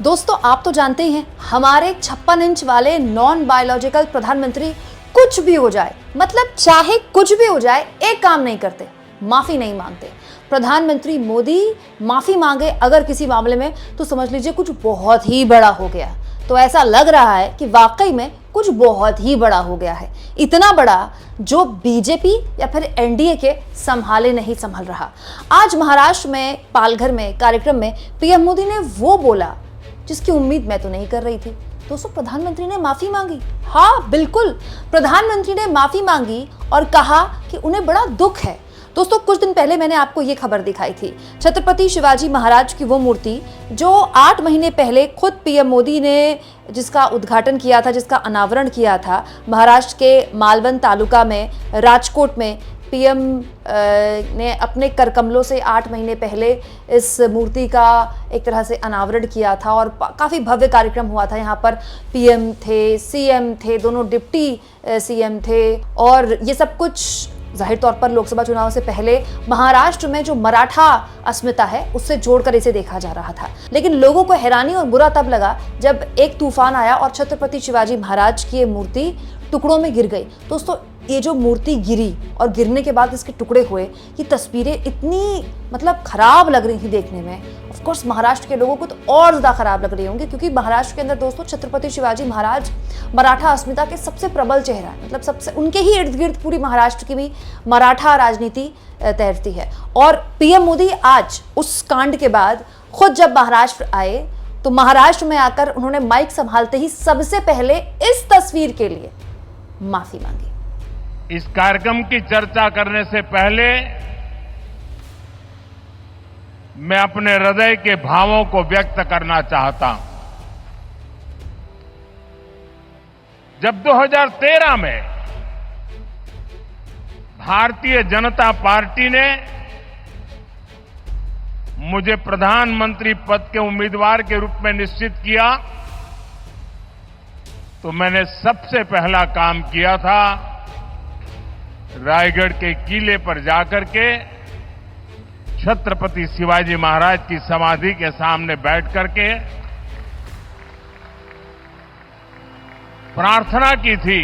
दोस्तों आप तो जानते ही हैं हमारे 56 इंच वाले नॉन बायोलॉजिकल प्रधानमंत्री कुछ भी हो जाए, मतलब चाहे कुछ भी हो जाए, एक काम नहीं करते, माफी नहीं मांगते। प्रधानमंत्री मोदी माफी मांगे अगर किसी मामले में तो समझ लीजिए कुछ बहुत ही बड़ा हो गया। तो ऐसा लग रहा है कि वाकई में कुछ बहुत ही बड़ा हो गया है, इतना बड़ा जो बीजेपी या फिर एनडीए के संभाले नहीं संभल रहा। आज महाराष्ट्र में पालघर में कार्यक्रम में पीएम मोदी ने वो बोला जिसकी उम्मीद मैं तो नहीं कर रही थी। दोस्तों प्रधानमंत्री ने माफी मांगी, हाँ बिल्कुल, प्रधानमंत्री ने माफी मांगी और कहा कि उन्हें बड़ा दुख है। दोस्तों कुछ दिन पहले मैंने आपको ये खबर दिखाई थी, छत्रपति शिवाजी महाराज की वो मूर्ति जो 8 महीने पहले खुद पीएम मोदी ने जिसका उद्घाटन किया था, जिसका अनावरण किया था महाराष्ट्र के मालवण तालुका में, राजकोट में। पीएम ने अपने करकमलों से 8 महीने पहले इस मूर्ति का एक तरह से अनावरण किया था और काफ़ी भव्य कार्यक्रम हुआ था। यहाँ पर पीएम थे, सीएम थे, दोनों डिप्टी सीएम थे और ये सब कुछ जाहिर तौर पर लोकसभा चुनाव से पहले महाराष्ट्र में जो मराठा अस्मिता है उससे जोड़कर इसे देखा जा रहा था। लेकिन लोगों को हैरानी और बुरा तब लगा जब एक तूफान आया और छत्रपति शिवाजी महाराज की ये मूर्ति टुकड़ों में गिर गई। दोस्तों ये जो मूर्ति गिरी और गिरने के बाद इसके टुकड़े हुए, ये तस्वीरें इतनी मतलब खराब लग रही थी देखने में। ऑफ कोर्स महाराष्ट्र के लोगों को तो और ज़्यादा खराब लग रही होंगी क्योंकि महाराष्ट्र के अंदर दोस्तों छत्रपति शिवाजी महाराज मराठा अस्मिता के सबसे प्रबल चेहरा है, मतलब सबसे उनके ही इर्द गिर्द पूरी महाराष्ट्र की भी मराठा राजनीति तैरती है। और पीएम मोदी आज उस कांड के बाद खुद जब महाराष्ट्र आए तो महाराष्ट्र में आकर उन्होंने माइक संभालते ही सबसे पहले इस तस्वीर के लिए माफी मांगी। इस कार्यक्रम की चर्चा करने से पहले मैं अपने हृदय के भावों को व्यक्त करना चाहता हूं। जब 2013 में भारतीय जनता पार्टी ने मुझे प्रधानमंत्री पद के उम्मीदवार के रूप में निश्चित किया तो मैंने सबसे पहला काम किया था रायगढ़ के किले पर जाकर के छत्रपति शिवाजी महाराज की समाधि के सामने बैठ करके प्रार्थना की थी।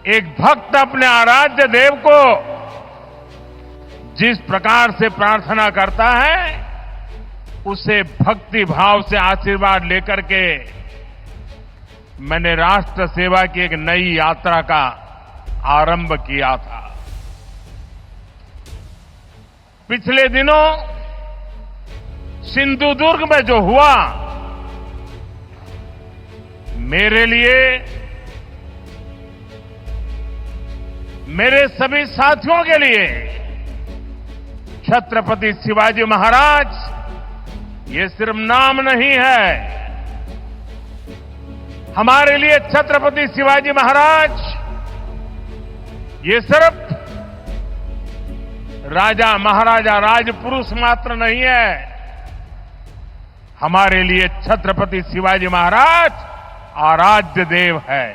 एक भक्त अपने आराध्य देव को जिस प्रकार से प्रार्थना करता है उसे भक्ति भाव से आशीर्वाद लेकर के मैंने राष्ट्र सेवा की एक नई यात्रा का आरंभ किया था। पिछले दिनों सिंधुदुर्ग में जो हुआ मेरे लिए, मेरे सभी साथियों के लिए छत्रपति शिवाजी महाराज ये सिर्फ नाम नहीं है, हमारे लिए छत्रपति शिवाजी महाराज ये सिर्फ राजा महाराजा राजपुरुष मात्र नहीं है, हमारे लिए छत्रपति शिवाजी महाराज आराध्य देव है।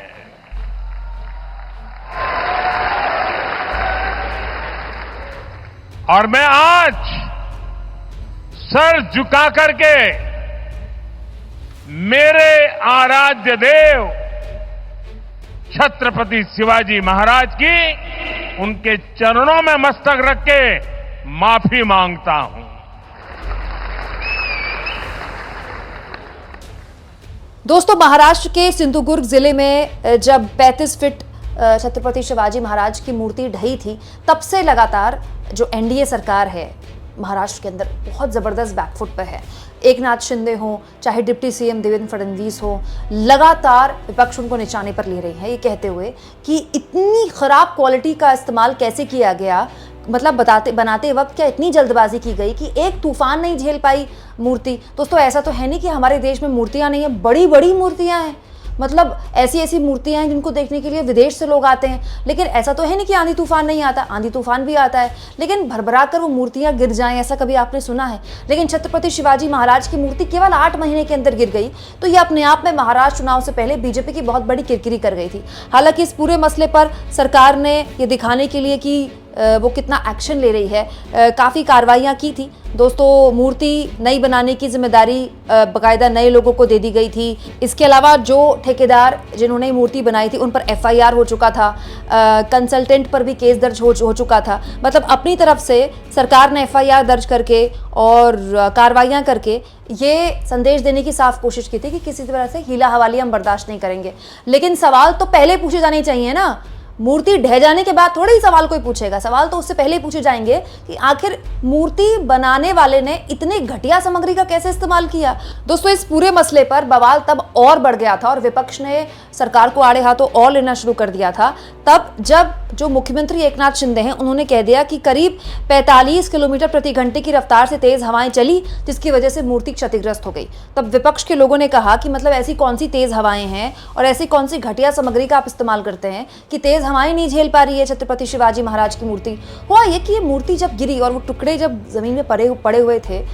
और मैं आज सर झुका करके मेरे आराध्य देव छत्रपति शिवाजी महाराज की उनके चरणों में मस्तक रख के माफी मांगता हूं। दोस्तों महाराष्ट्र के सिंधुदुर्ग जिले में जब 35 फीट छत्रपति शिवाजी महाराज की मूर्ति ढही थी तब से लगातार जो एनडीए सरकार है महाराष्ट्र के अंदर बहुत जबरदस्त बैकफुट पे है। एकनाथ शिंदे हो चाहे डिप्टी सीएम देवेंद्र फडणवीस हो, लगातार विपक्ष उनको निशाने पर ले रही है, ये कहते हुए कि इतनी खराब क्वालिटी का इस्तेमाल कैसे किया गया, मतलब बनाते वक्त क्या इतनी जल्दबाजी की गई कि एक तूफान नहीं झेल पाई मूर्ति। दोस्तों ऐसा तो है नहीं कि हमारे देश में मूर्तियां नहीं है, बड़ी बड़ी मूर्तियां हैं, मतलब ऐसी ऐसी मूर्तियां हैं जिनको देखने के लिए विदेश से लोग आते हैं। लेकिन ऐसा तो है नहीं कि आंधी तूफान नहीं आता, आंधी तूफान भी आता है, लेकिन भरभरा कर वो मूर्तियां गिर जाएं ऐसा कभी आपने सुना है? लेकिन छत्रपति शिवाजी महाराज की मूर्ति केवल 8 महीने के अंदर गिर गई तो ये अपने आप में महाराष्ट्र चुनाव से पहले बीजेपी की बहुत बड़ी किरकिरी कर गई थी। हालांकि इस पूरे मसले पर सरकार ने ये दिखाने के लिए कि वो कितना एक्शन ले रही है, काफ़ी कार्रवाइयाँ की थी। दोस्तों, मूर्ति नई बनाने की जिम्मेदारी बाकायदा नए लोगों को दे दी गई थी। इसके अलावा जो ठेकेदार जिन्होंने मूर्ति बनाई थी उन पर FIR हो चुका था, कंसल्टेंट पर भी केस दर्ज हो चुका था। मतलब अपनी तरफ से सरकार ने FIR दर्ज करके और कार्रवाइयाँ करके ये संदेश देने की साफ कोशिश की थी कि किसी तरह से हीला हवाली हम बर्दाश्त नहीं करेंगे। लेकिन सवाल तो पहले पूछे जाने चाहिए ना। मूर्ति ढह जाने के बाद थोड़ा ही सवाल कोई पूछेगा, सवाल तो उससे पहले ही पूछे जाएंगे कि आखिर मूर्ति बनाने वाले ने इतने घटिया सामग्री का कैसे इस्तेमाल किया। दोस्तों, इस पूरे मसले पर बवाल तब और बढ़ गया था और विपक्ष ने सरकार को आड़े हाथों और लेना शुरू कर दिया था तब जब जो मुख्यमंत्री एकनाथ शिंदे हैं उन्होंने कह दिया कि करीब 45 किलोमीटर प्रति घंटे की रफ्तार से तेज हवाएं चली, जिसकी वजह से मूर्ति क्षतिग्रस्त हो गई। तब विपक्ष के लोगों ने कहा कि मतलब ऐसी कौन सी तेज हवाएं हैं और ऐसी कौन सी घटिया सामग्री का आप इस्तेमाल करते हैं कि तेज हवाएं नहीं झेल पा रही है छत्रपति शिवाजी महाराज की मूर्ति। हुआ ये कि ये मूर्ति जब गिरी और वो टुकड़े जब जमीन में पड़े हुए थे,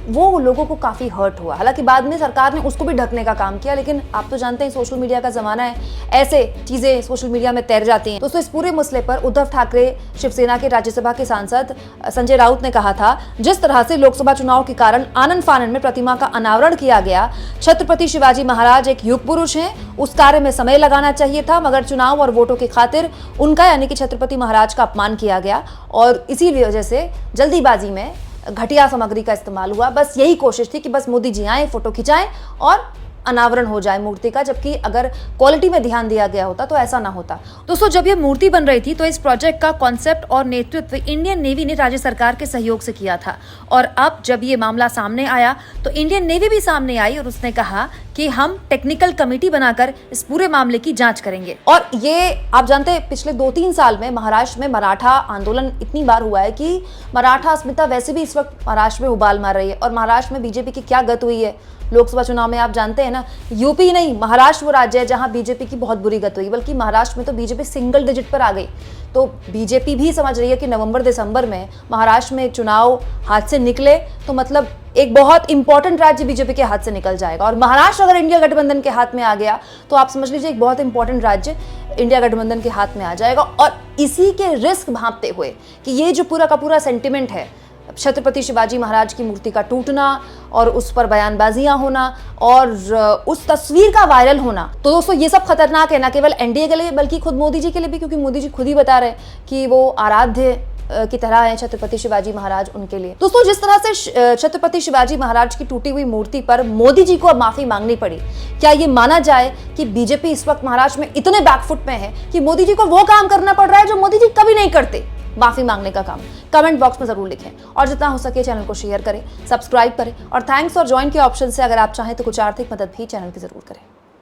वो लोगों को काफ़ी हर्ट हुआ। हालांकि बाद में सरकार ने उसको भी ढकने का काम किया, लेकिन आप तो जानते हैं सोशल मीडिया का ज़माना है, ऐसे चीज़ें सोशल मीडिया में तैर जाती हैं। दोस्तों, इस पूरे मसले पर उद्धव ठाकरे शिवसेना के राज्यसभा के सांसद संजय राउत ने कहा था, जिस तरह से लोकसभा चुनाव के कारण आनन फानन में प्रतिमा का अनावरण किया गया, छत्रपति शिवाजी महाराज एक युग पुरुष हैं, उस कार्य में समय लगाना चाहिए था, मगर चुनाव और वोटों की खातिर उनका यानी कि छत्रपति महाराज का अपमान किया गया और इसी वजह से जल्दीबाजी में घटिया सामग्री का इस्तेमाल हुआ। बस यही कोशिश थी कि बस मोदी जी आए, फोटो खिंचाएं और अनावरण हो जाए मूर्ति का, जबकि अगर क्वालिटी में ध्यान दिया गया होता तो ऐसा ना होता। दोस्तों, जब ये मूर्ति बन रही थी तो इस प्रोजेक्ट का कॉन्सेप्ट और नेतृत्व इंडियन नेवी ने राज्य सरकार के सहयोग से किया था और अब जब ये मामला सामने आया तो इंडियन नेवी भी सामने आई और उसने कहा कि हम टेक्निकल कमेटी बनाकर इस पूरे मामले की जांच करेंगे। और ये आप जानते हैं पिछले 2-3 साल में महाराष्ट्र में मराठा आंदोलन इतनी बार हुआ है कि मराठा अस्मिता वैसे भी इस वक्त महाराष्ट्र में उबाल मार रही है। और महाराष्ट्र में बीजेपी की क्या गत हुई है लोकसभा चुनाव में, आप जानते हैं ना। यूपी नहीं, महाराष्ट्र वो राज्य है जहां बीजेपी की बहुत बुरी गत हुई, बल्कि महाराष्ट्र में तो बीजेपी सिंगल डिजिट पर आ गई। तो बीजेपी भी समझ रही है कि नवंबर-दिसंबर में महाराष्ट्र में चुनाव हाथ से निकले तो मतलब एक बहुत इंपॉर्टेंट राज्य बीजेपी के हाथ से निकल जाएगा। और महाराष्ट्र अगर इंडिया गठबंधन के हाथ में आ गया तो आप समझ लीजिए एक बहुत इंपॉर्टेंट राज्य इंडिया गठबंधन के हाथ में आ जाएगा। और इसी के रिस्क भांपते हुए कि ये जो पूरा का पूरा सेंटिमेंट है, छत्रपति शिवाजी महाराज की मूर्ति का टूटना और उस पर बयानबाजियां होना और उस तस्वीर का वायरल होना, तो दोस्तों ये सब खतरनाक है, ना केवल एनडीए के लिए बल्कि खुद मोदी जी के लिए भी, क्योंकि मोदी जी खुद ही बता रहे हैं कि वो आराध्य की तरह है छत्रपति शिवाजी महाराज उनके लिए। दोस्तों, जिस तरह से छत्रपति शिवाजी महाराज की टूटी हुई मूर्ति पर मोदी जी को अब माफी मांगनी पड़ी, क्या ये माना जाए कि बीजेपी इस वक्त महाराष्ट्र में इतने बैकफुट में है कि मोदी जी को वो काम करना पड़ रहा है जो मोदी जी कभी नहीं करते, माफी मांगने का काम? कमेंट बॉक्स में जरूर लिखें और जितना हो सके चैनल को शेयर करें, सब्सक्राइब करें और थैंक्स और ज्वाइन के ऑप्शन से अगर आप चाहें तो कुछ आर्थिक मदद भी चैनल की जरूर करें।